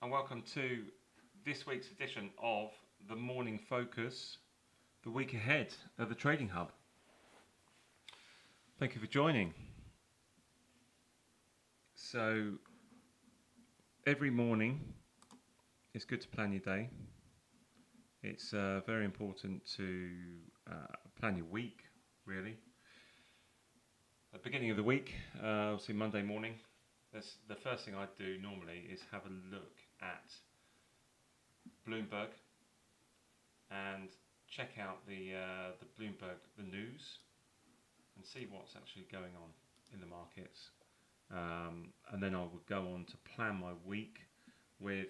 and welcome to this week's edition of the Morning Focus, the week ahead of the Trading Hub. Thank you for joining. So, every morning it's good to plan your day. It's very important to plan your week, really. At the beginning of the week, obviously Monday morning, the first thing I do normally is have a look at Bloomberg and check out the Bloomberg, the news, and see what's actually going on in the markets. And then I will go on to plan my week with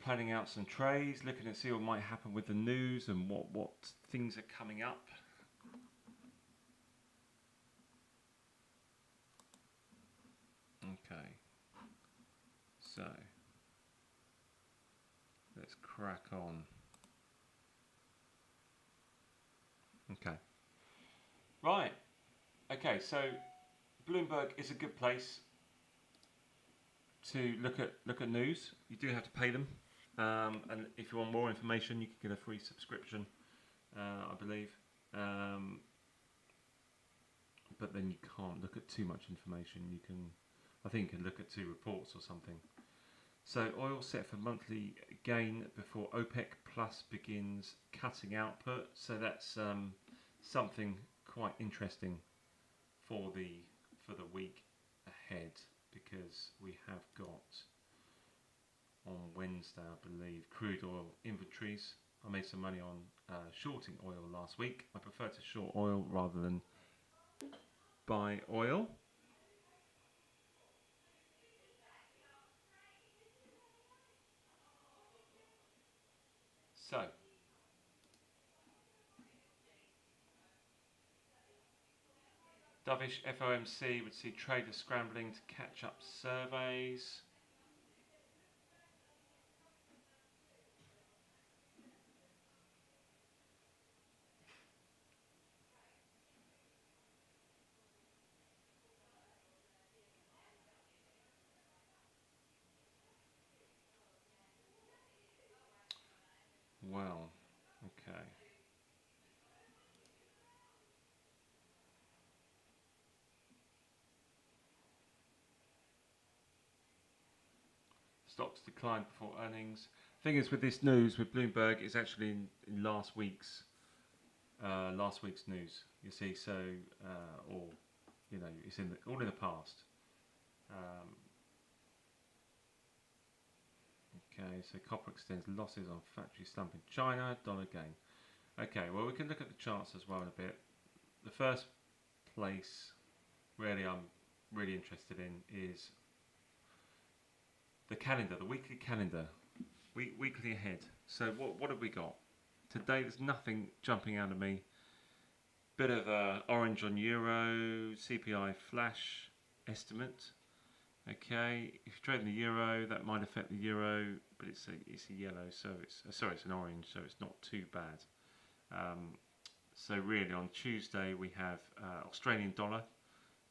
planning out some trades, looking at see what might happen with the news and what things are coming up. Okay, so let's crack on. Okay, right. Okay, so Bloomberg is a good place to look at news. You do have to pay them, and if you want more information, you can get a free subscription, I believe. But then you can't look at too much information. I think you can look at 2 reports or something. So oil set for monthly gain before OPEC Plus begins cutting output. So that's something quite interesting for the week ahead, because we have got on Wednesday, I believe, crude oil inventories. I made some money on shorting oil last week. I prefer to short oil rather than buy oil. So, dovish FOMC would see traders scrambling to catch up surveys. Well, okay. Stocks declined before earnings. Thing is, with this news with Bloomberg, it's actually in last week's news. You see, so or it's all in the past. Okay, so copper extends losses on factory slump in China. Dollar gain. Okay, well we can look at the charts as well in a bit. The first place, really, I'm really interested in is the calendar, the weekly calendar, weekly ahead. So what have we got today? There's nothing jumping out of me. Bit of orange on euro, CPI flash estimate. Okay, if you trade in the euro, that might affect the euro, but it's a yellow, so it's an orange, so it's not too bad. So really, on Tuesday we have Australian dollar,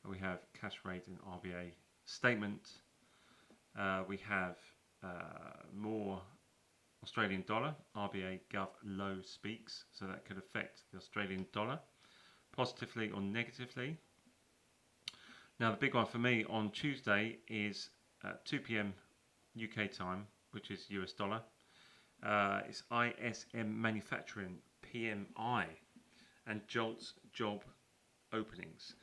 we have cash rate and RBA statement. We have more Australian dollar, RBA Gov low speaks, so that could affect the Australian dollar positively or negatively. Now the big one for me on Tuesday is 2 p.m. UK time, which is US dollar. It's ISM manufacturing PMI and JOLTS job openings.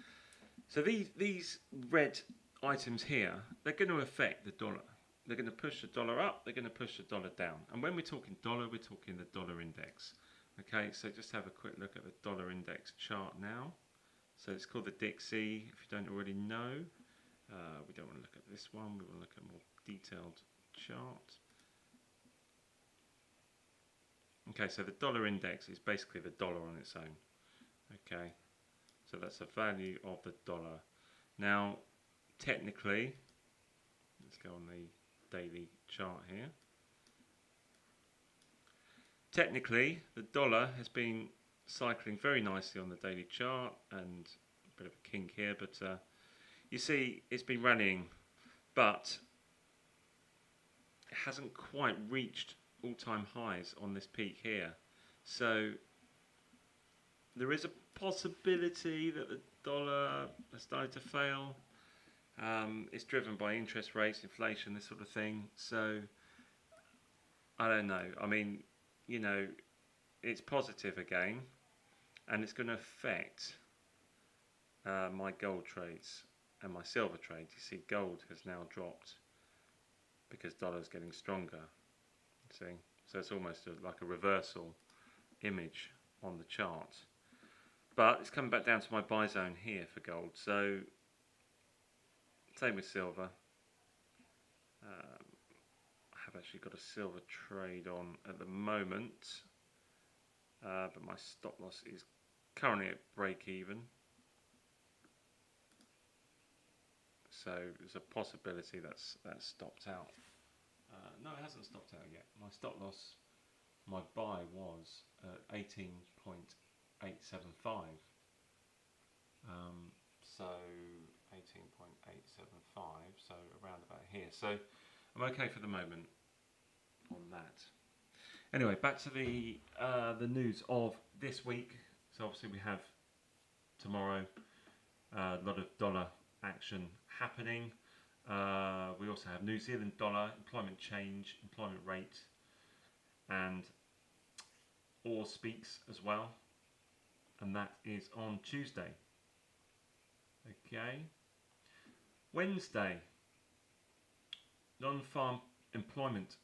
So these red items here, they're going to affect the dollar. They're going to push the dollar up, they're going to push the dollar down. And when we're talking dollar, we're talking the dollar index. Okay, so just have a quick look at the dollar index chart now. So it's called the Dixie, if you don't already know. We don't want to look at this one, we want to look at a more detailed chart. Okay, so the dollar index is basically the dollar on its own. Okay, so that's the value of the dollar. Now, technically, let's go on the daily chart here. Technically, the dollar has been cycling very nicely on the daily chart, and a bit of a kink here, but you see it's been running but it hasn't quite reached all-time highs on this peak here. So there is a possibility that the dollar has started to fail. It's driven by interest rates, inflation, this sort of thing. So I don't know. I mean, you know, it's positive again, and it's going to affect my gold trades and my silver trades. You see, gold has now dropped because dollar's getting stronger. See, so it's almost like a reversal image on the chart. But it's coming back down to my buy zone here for gold. So same with silver. I have actually got a silver trade on at the moment, but my stop loss is currently at break even. So there's a possibility that's stopped out. No, it hasn't stopped out yet. My stop loss, my buy was 18.875. So 18.875. So around about here. So I'm okay for the moment on that. Anyway, back to the news of this week. So obviously we have tomorrow a lot of dollar action happening. We also have New Zealand dollar, employment change, employment rate, and Orr speaks as well, and that is on Tuesday. Okay. Wednesday, non-farm employment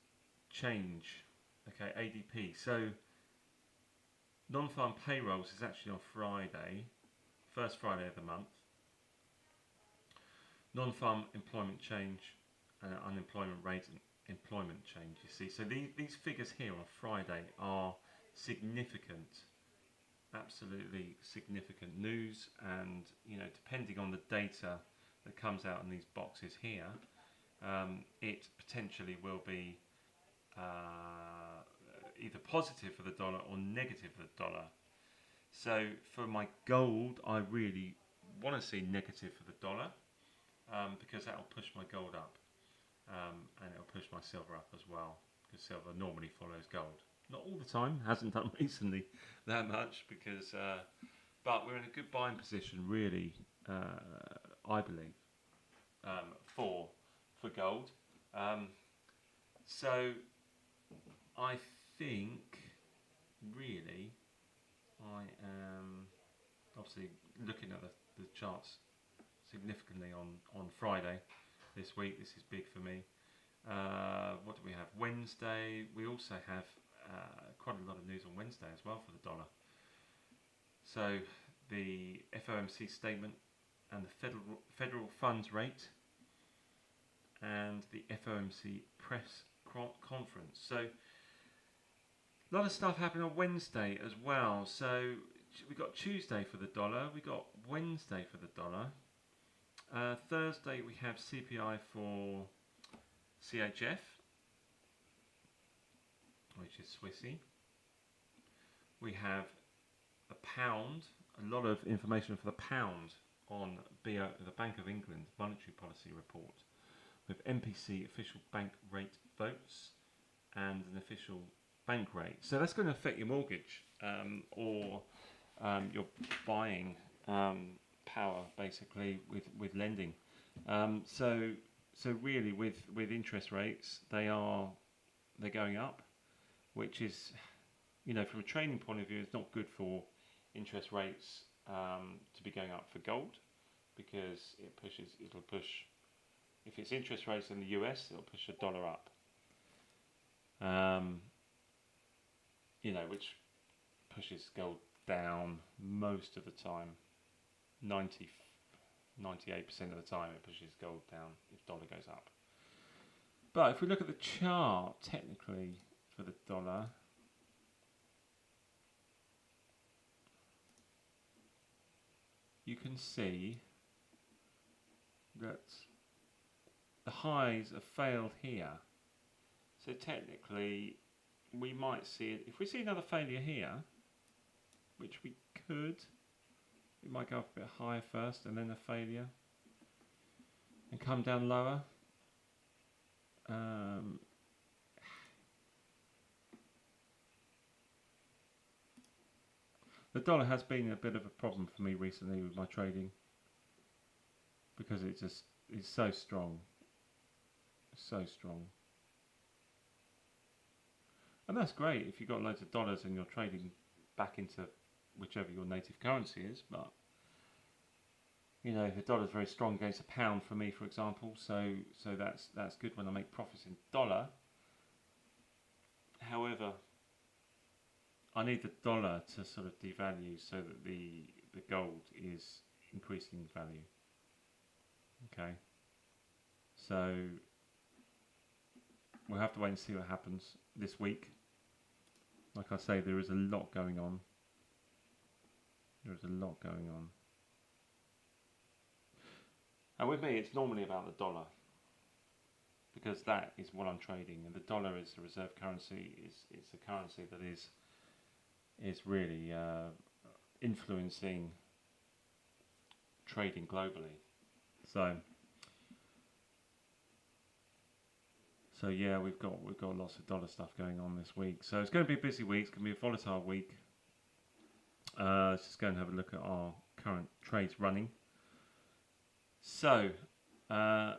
change. Okay, ADP. So non-farm payrolls is actually on Friday, first Friday of the month. Non-farm employment change, unemployment rate and employment change, you see. So these figures here on Friday are significant, absolutely significant news, and you know, depending on the data that comes out in these boxes here, it potentially will be either positive for the dollar or negative for the dollar. So for my gold, I really want to see negative for the dollar, because that will push my gold up, and it will push my silver up as well, because silver normally follows gold. Not all the time, hasn't done recently that much, because but we're in a good buying position, really, I believe, for gold. So I think really I am obviously looking at the charts significantly on Friday this week. This is big for me. What do we have? Wednesday. We also have quite a lot of news on Wednesday as well for the dollar. So the FOMC statement and the federal funds rate and the FOMC press conference. So a lot of stuff happening on Wednesday as well. So we got Tuesday for the dollar. We got Wednesday for the dollar. Thursday we have CPI for CHF, which is Swissy. We have the pound, a lot of information for the pound on the Bank of England monetary policy report, with MPC official bank rate votes and an official bank rate. So that's going to affect your mortgage, or your buying power, basically, with lending. So really, with interest rates, they're going up, which is, you know, from a trading point of view, it's not good for interest rates to be going up for gold, because it'll push. If it's interest rates in the US, it'll push the dollar up. You know, which pushes gold down most of the time. 98% of the time it pushes gold down if dollar goes up. But if we look at the chart technically for the dollar, you can see that the highs have failed here. So technically we might see it, if we see another failure here, which we could, it might go up a bit higher first and then a failure and come down lower. the dollar has been a bit of a problem for me recently with my trading because it just is so strong, so strong. And that's great if you've got loads of dollars and you're trading back into whichever your native currency is, but you know, the dollar's very strong against a pound for me, for example, so that's good when I make profits in dollar. However, I need the dollar to sort of devalue so that the gold is increasing in value. Okay, so we'll have to wait and see what happens this week. Like I say, there is a lot going on. There is a lot going on. And with me, it's normally about the dollar because that is what I'm trading, and the dollar is the reserve currency. It's a currency that is really influencing trading globally. So yeah, we've got lots of dollar stuff going on this week. So it's going to be a busy week. It's going to be a volatile week. Let's just go and have a look at our current trades running. So I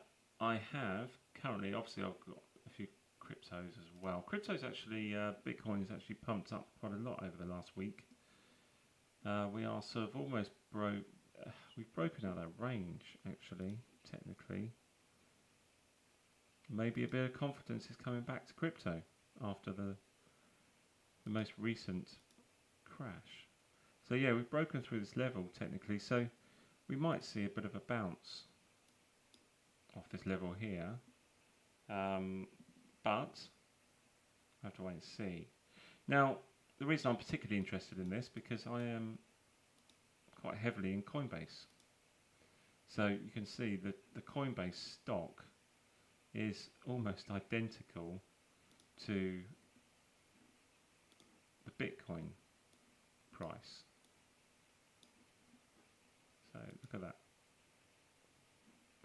have currently, obviously, I've got a few cryptos as well. Cryptos actually, Bitcoin has actually pumped up quite a lot over the last week. We are sort of almost we've broken out our range actually, technically. Maybe a bit of confidence is coming back to crypto after the most recent crash. So yeah, we've broken through this level technically, so we might see a bit of a bounce off this level here, but I have to wait and see. Now, the reason I'm particularly interested in this because I am quite heavily in Coinbase. So you can see that the Coinbase stock is almost identical to the Bitcoin price. So look at that.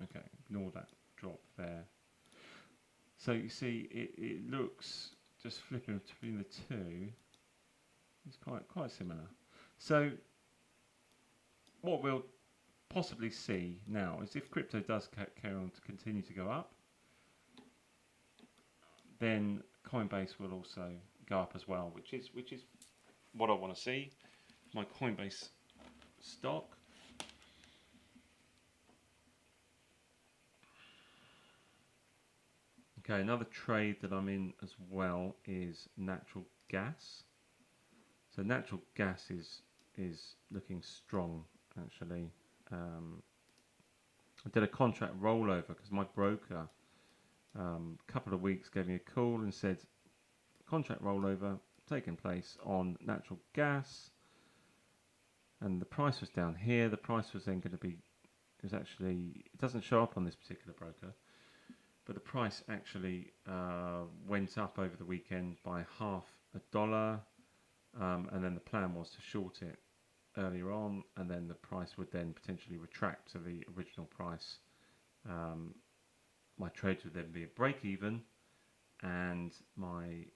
Okay, ignore that drop there. So you see it looks, just flipping between the two, it's quite similar. So what we'll possibly see now is if crypto does carry on to continue to go up, then Coinbase will also go up as well, which is what I want to see. My Coinbase stock. Okay, another trade that I'm in as well is natural gas. So natural gas is looking strong actually. I did a contract rollover because my broker a couple of weeks gave me a call and said contract rollover taking place on natural gas, and the price was down here. The price was then going to be, it doesn't show up on this particular broker, but the price actually went up over the weekend by $0.50, and then the plan was to short it earlier on, and then the price would then potentially retract to the original price. My trades would then be a break even, and my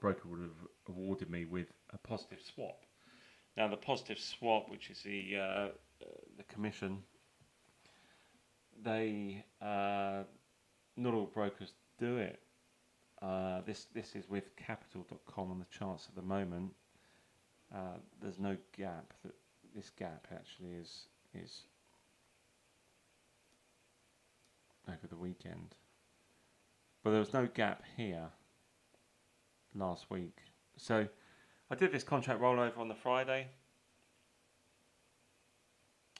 broker would have awarded me with a positive swap. Now the positive swap, which is the commission, they not all brokers do it. This is with capital.com on the charts at the moment. There's no gap. This gap actually is over the weekend, but there was no gap here last week. So I did this contract rollover on the Friday,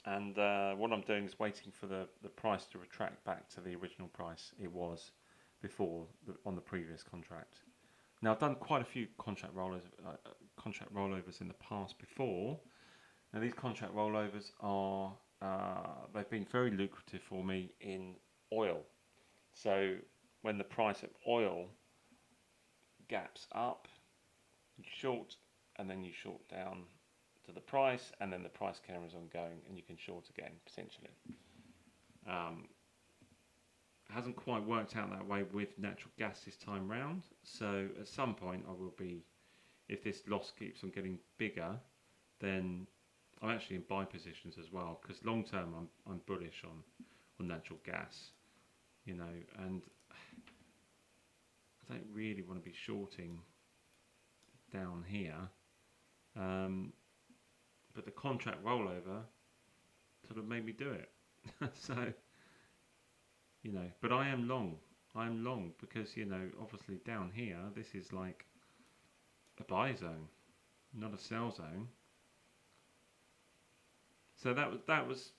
and what I'm doing is waiting for the price to retract back to the original price it was before on the previous contract. Now I've done quite a few contract rollovers in the past before. Now these contract rollovers are they've been very lucrative for me in oil. So when the price of oil gaps up, you short, and then you short down to the price, and then the price carries on going, and you can short again potentially. quite worked out that way with natural gas this time round. So at some point I will be, if this loss keeps on getting bigger, then I'm actually in buy positions as well, because long term I'm bullish on natural gas, you know, and I don't really want to be shorting down here, but the contract rollover sort of made me do it. So, you know, but I'm long because, you know, obviously down here this is like a buy zone, not a sell zone. So that was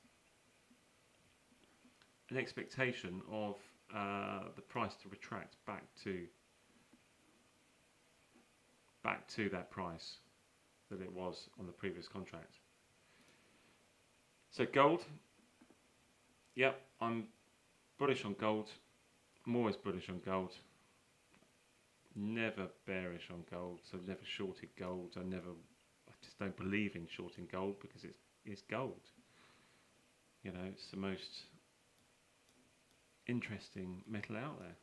an expectation of the price to retract back to that price that it was on the previous contract. So gold, yep, I'm bullish on gold. I'm always bullish on gold. Never bearish on gold. So I've never shorted gold. I just don't believe in shorting gold because it's gold. You know, it's the most interesting metal out there.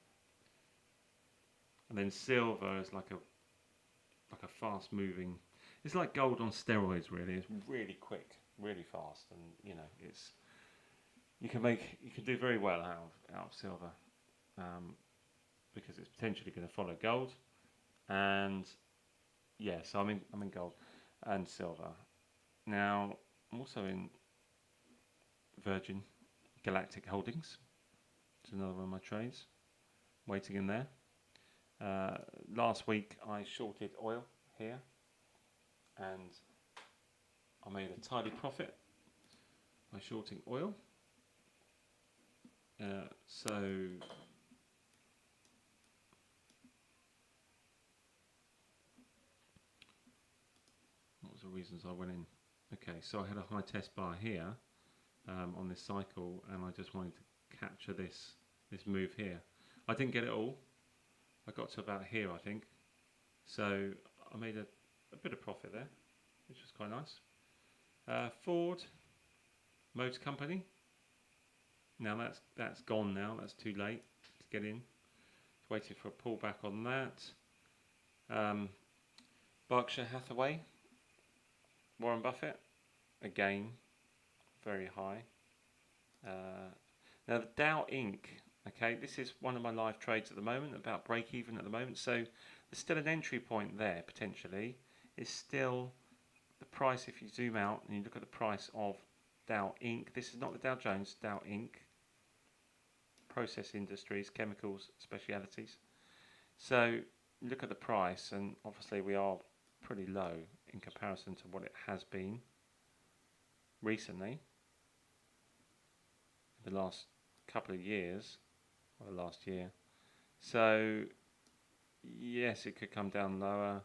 And then silver is like a fast moving. It's like gold on steroids, really. It's really quick, really fast, and you know, you can do very well out of silver, because it's potentially going to follow gold, and yeah, so I'm in gold and silver. Now I'm also in Virgin Galactic Holdings. It's another one of my trades, waiting in there. Last week I shorted oil here, and I made a tidy profit by shorting oil. So what was the reasons I went in? Okay, so I had a high test bar here on this cycle, and I just wanted to capture this move here. I didn't get it all. I got to about here, I think. So I made a bit of profit there, which was quite nice. Ford Motor Company. Now that's gone now. That's too late to get in. Waiting for a pullback on that. Berkshire Hathaway. Warren Buffett. Again, very high. Now the Dow Inc. Okay, this is one of my live trades at the moment, about break even at the moment. So there's still an entry point there potentially. It's still the price, if you zoom out and you look at the price of Dow Inc. This is not the Dow Jones, Dow Inc. Process industries, chemicals, specialities. So look at the price, and obviously we are pretty low in comparison to what it has been recently, the last couple of years, or the last year. So yes, it could come down lower,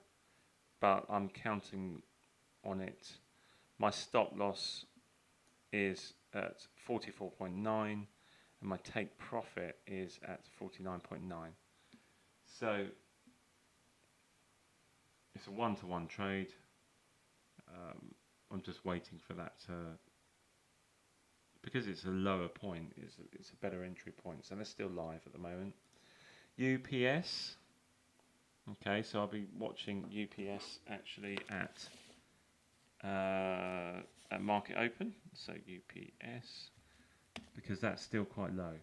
but I'm counting on it. My stop loss is at 44.9, and my take profit is at 49.9. So it's a one-to-one trade. I'm just waiting for that to, because it's a lower point, it's a better entry point. So they're still live at the moment. UPS. Okay, so I'll be watching UPS actually at market open. So UPS, because that's still quite low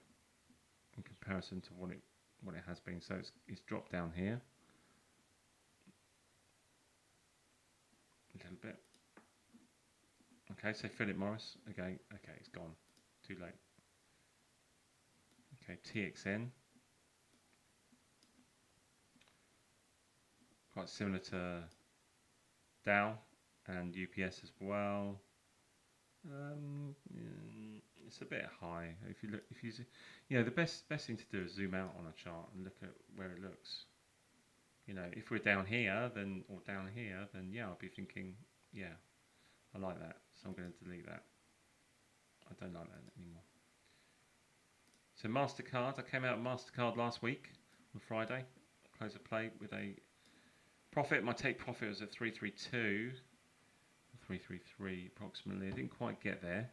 in comparison to what it has been. So it's dropped down here a little bit. Okay, so Philip Morris again. Okay, it's gone. Too late. Okay, TXN. Quite similar to Dow and UPS as well. It's a bit high. If you you know, the best thing to do is zoom out on a chart and look at where it looks. You know, if we're down here, then yeah, I'll be thinking, yeah, I like that, so I'm going to delete that. I don't like that anymore. So MasterCard, I came out of MasterCard last week on Friday, close of play with a profit. My take profit was at 332, 333 approximately. I didn't quite get there,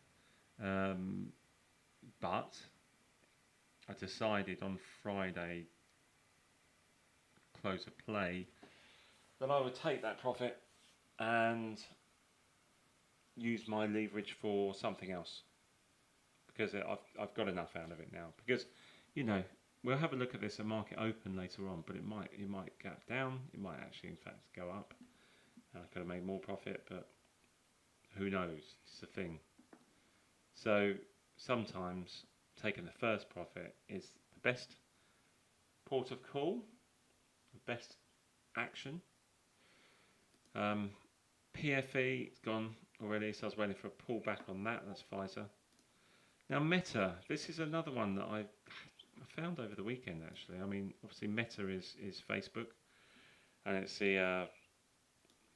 but I decided on Friday, close of play, that I would take that profit and use my leverage for something else, because I've got enough out of it now. Because, you know, we'll have a look at this at market open later on, but it might gap down. It might actually, in fact, go up. And I could have made more profit, but who knows? It's a thing. So sometimes taking the first profit is the best port of call, the best action. PFE, it's gone already, so I was waiting for a pullback on that. That's Pfizer. Now Meta, this is another one that I found over the weekend actually. I mean, obviously Meta is Facebook, and it's the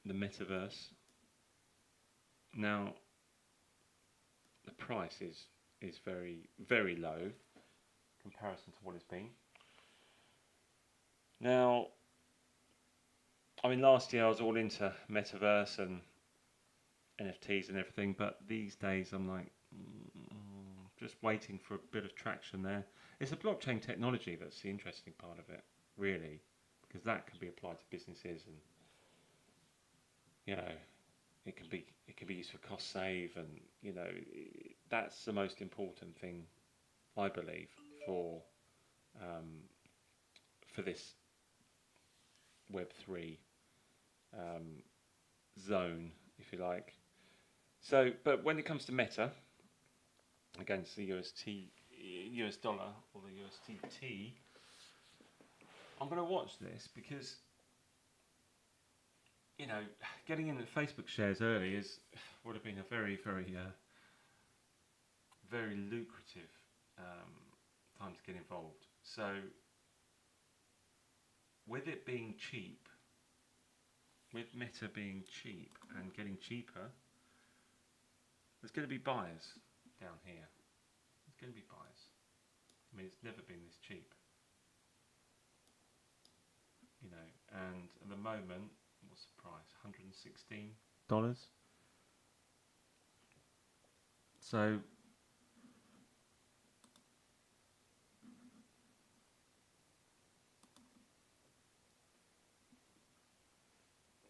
metaverse. Now the price is very, very low in comparison to what it's been. Now, I mean, last year I was all into metaverse and NFTs and everything, but these days I'm like, just waiting for a bit of traction there. It's the blockchain technology that's the interesting part of it, really, because that can be applied to businesses, and you know, it can be used for cost save, and you know, that's the most important thing, I believe, for this Web3 zone, if you like. So, but when it comes to Meta against the US dollar or the USDT, I'm going to watch this because, you know, getting in at Facebook shares early would have been a very, very, very lucrative time to get involved. So, with it being cheap, with Meta being cheap and getting cheaper, there's going to be buyers down here. There's going to be buyers. I mean, it's never been this cheap. You know, and at the moment, what's the price? $116. So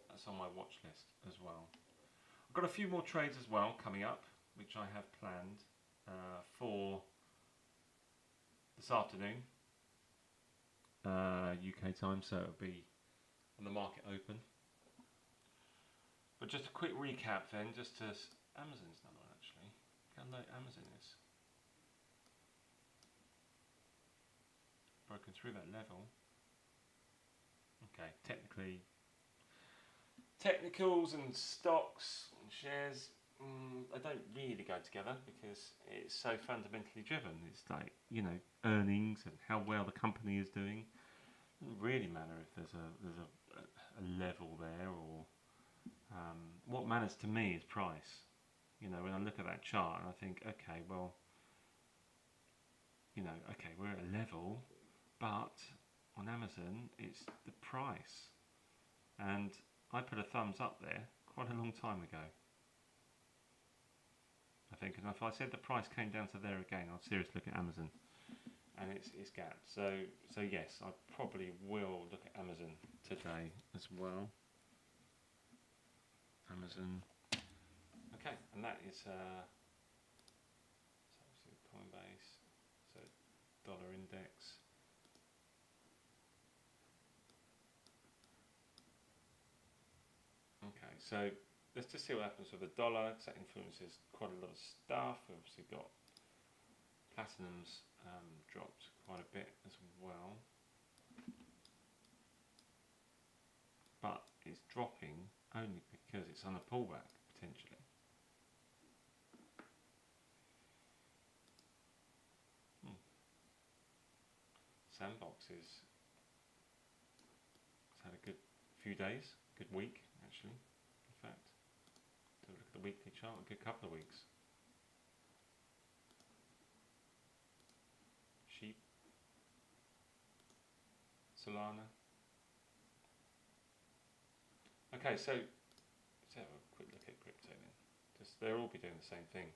that's on my watch list as well. I've got a few more trades as well coming up, which I have planned for this afternoon, UK time, so it'll be on the market open. But just a quick recap then, just to Amazon's another one actually. Look how low Amazon is. Broken through that level. Okay, technicals and stocks and shares, they don't really go together because it's so fundamentally driven. It's like, you know, earnings and how well the company is doing. It doesn't really matter if there's a level there, or what matters to me is price. You know, when I look at that chart and I think, okay, well, you know, okay, we're at a level, but on Amazon it's the price. And I put a thumbs up there quite a long time ago, I think, and if I said the price came down to there again, I'd seriously look at Amazon, and it's gapped. So yes, I probably will look at Amazon today as well. Amazon, okay, and that is Coinbase, so dollar index. Okay, so let's just see what happens with the dollar, because that influences quite a lot of stuff. We've obviously got platinum's dropped quite a bit as well, but it's dropping only because it's on a pullback potentially. Sandbox has had a good few days, good week actually, in fact. To look at the weekly chart, a good couple of weeks. Sheep, Solana. Okay, so let's have a quick look at crypto then. Just they'll all be doing the same thing.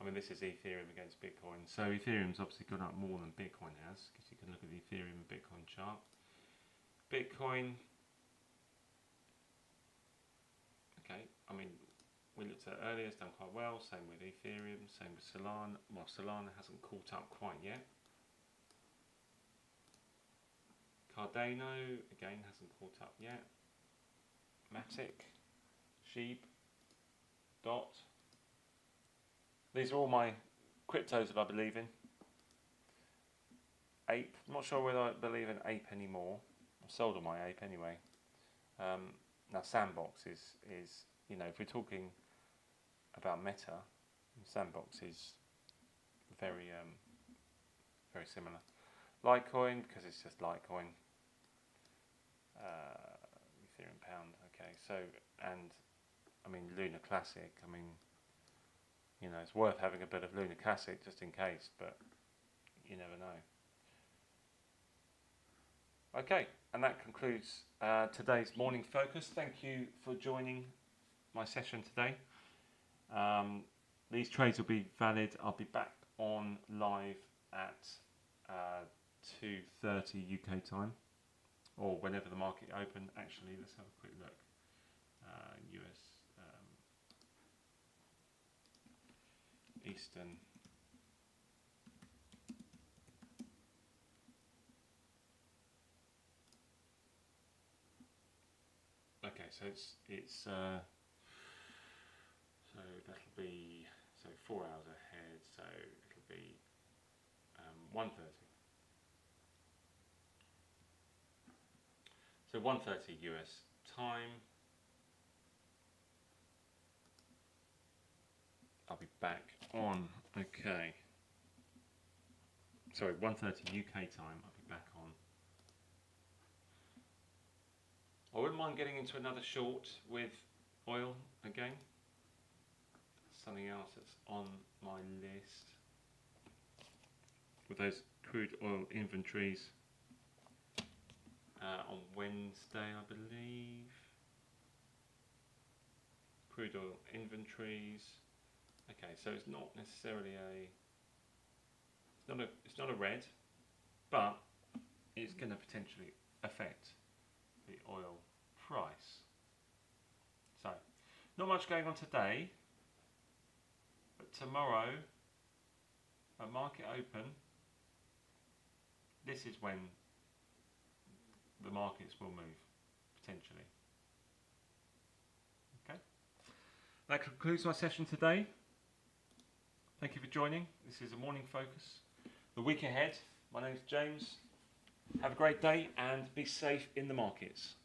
I mean, this is Ethereum against Bitcoin. So Ethereum's obviously gone up more than Bitcoin has, because you can look at the Ethereum and Bitcoin chart. Bitcoin, okay, I mean, we looked at it earlier, it's done quite well. Same with Ethereum, same with Solana. Well, Solana hasn't caught up quite yet. Cardano, again, hasn't caught up yet. Matic, Sheep, Dot. These are all my cryptos that I believe in. Ape, I'm not sure whether I believe in Ape anymore. I've sold all my Ape anyway. Now Sandbox is, you know, if we're talking about Meta, Sandbox is very very similar. Litecoin, because it's just Litecoin. Ethereum Pound, okay. So, and I mean Lunar Classic, I mean, you know, it's worth having a bit of Lunar Classic just in case, but you never know. Okay, and that concludes today's morning focus. Thank you for joining my session today. These trades will be valid. I'll be back on live at 2:30 UK time, or whenever the market open. Actually, let's have a quick look. US Eastern. Okay, so it's so that'll be 4 hours ahead. So it'll be 1:30. So 1:30 US time. I'll be back on. Okay. Sorry, 1:30 UK time. I'll be back on. I wouldn't mind getting into another short with oil again. Something else that's on my list. With those crude oil inventories on Wednesday, I believe. Crude oil inventories. Okay, so it's not necessarily it's not a red, but it's going to potentially affect the oil price. So, not much going on today, but tomorrow at market open, this is when the markets will move, potentially. Okay, that concludes my session today. Thank you for joining. This is a morning focus. The week ahead, my name's James. Have a great day and be safe in the markets.